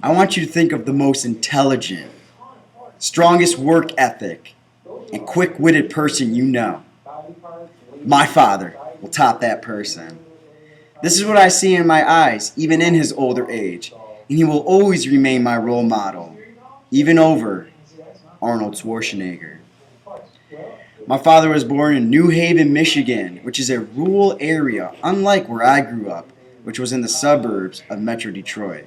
I want you to think of the most intelligent, strongest work ethic, and quick-witted person you know. My father will top that person. This is what I see in my eyes, even in his older age, and he will always remain my role model, even over Arnold Schwarzenegger. My father was born in New Haven, Michigan, which is a rural area, unlike where I grew up, which was in the suburbs of Metro Detroit.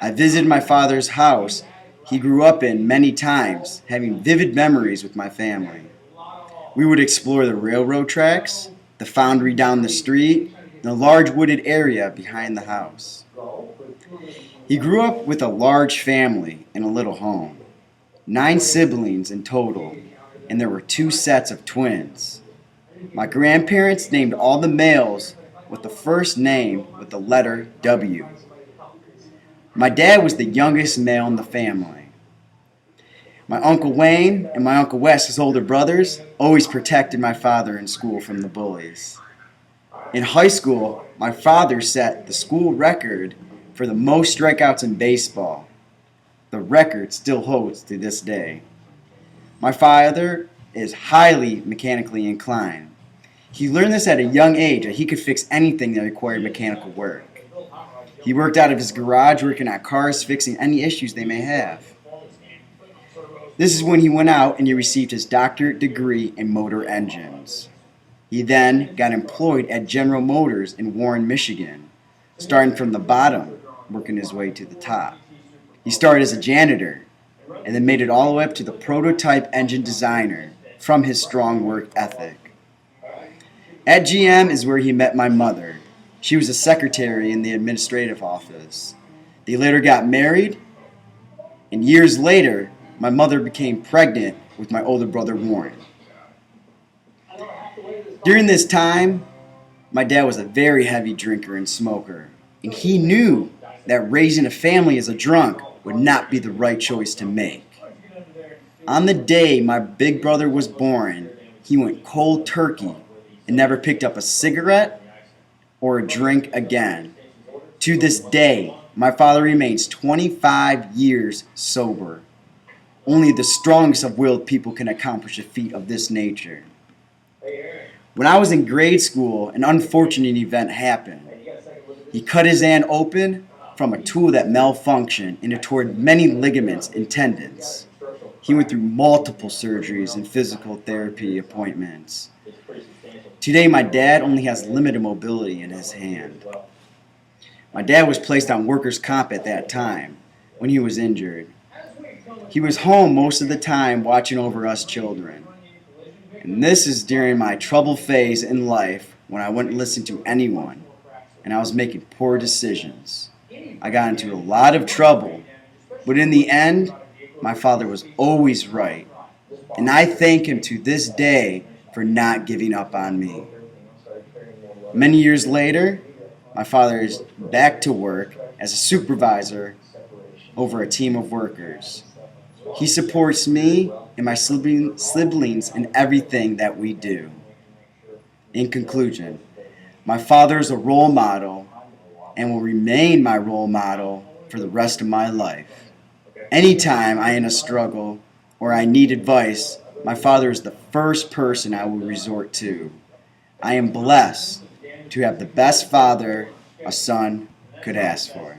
I visited my father's house he grew up in many times, having vivid memories with my family. We would explore the railroad tracks, the foundry down the street, and the large wooded area behind the house. He grew up with a large family in a little home, 9 siblings in total, and there were 2 sets of twins. My grandparents named all the males with the first name with the letter W. My dad was the youngest male in the family. My Uncle Wayne and my Uncle Wes, his older brothers, always protected my father in school from the bullies. In high school, my father set the school record for the most strikeouts in baseball. The record still holds to this day. My father is highly mechanically inclined. He learned this at a young age that he could fix anything that required mechanical work. He worked out of his garage working on cars, fixing any issues they may have. This is when he went out and he received his doctorate degree in motor engines. He then got employed at General Motors in Warren, Michigan, starting from the bottom, working his way to the top. He started as a janitor and then made it all the way up to the prototype engine designer from his strong work ethic. At GM is where he met my mother. She was a secretary in the administrative office. They later got married, and years later, my mother became pregnant with my older brother Warren. During this time, my dad was a very heavy drinker and smoker, and he knew that raising a family as a drunk would not be the right choice to make. On the day my big brother was born, he went cold turkey and never picked up a cigarette or a drink again. To this day, my father remains 25 years sober. Only the strongest of willed people can accomplish a feat of this nature. When I was in grade school, an unfortunate event happened. He cut his hand open from a tool that malfunctioned and it tore many ligaments and tendons. He went through multiple surgeries and physical therapy appointments. Today, my dad only has limited mobility in his hand. My dad was placed on workers' comp at that time when he was injured. He was home most of the time watching over us children. And this is during my troubled phase in life when I wouldn't listen to anyone and I was making poor decisions. I got into a lot of trouble, but in the end, my father was always right. And I thank him to this day for not giving up on me. Many years later, my father is back to work as a supervisor over a team of workers. He supports me and my siblings in everything that we do. In conclusion, my father is a role model and will remain my role model for the rest of my life. Anytime I am in a struggle or I need advice, my father is the first person I will resort to. I am blessed to have the best father a son could ask for.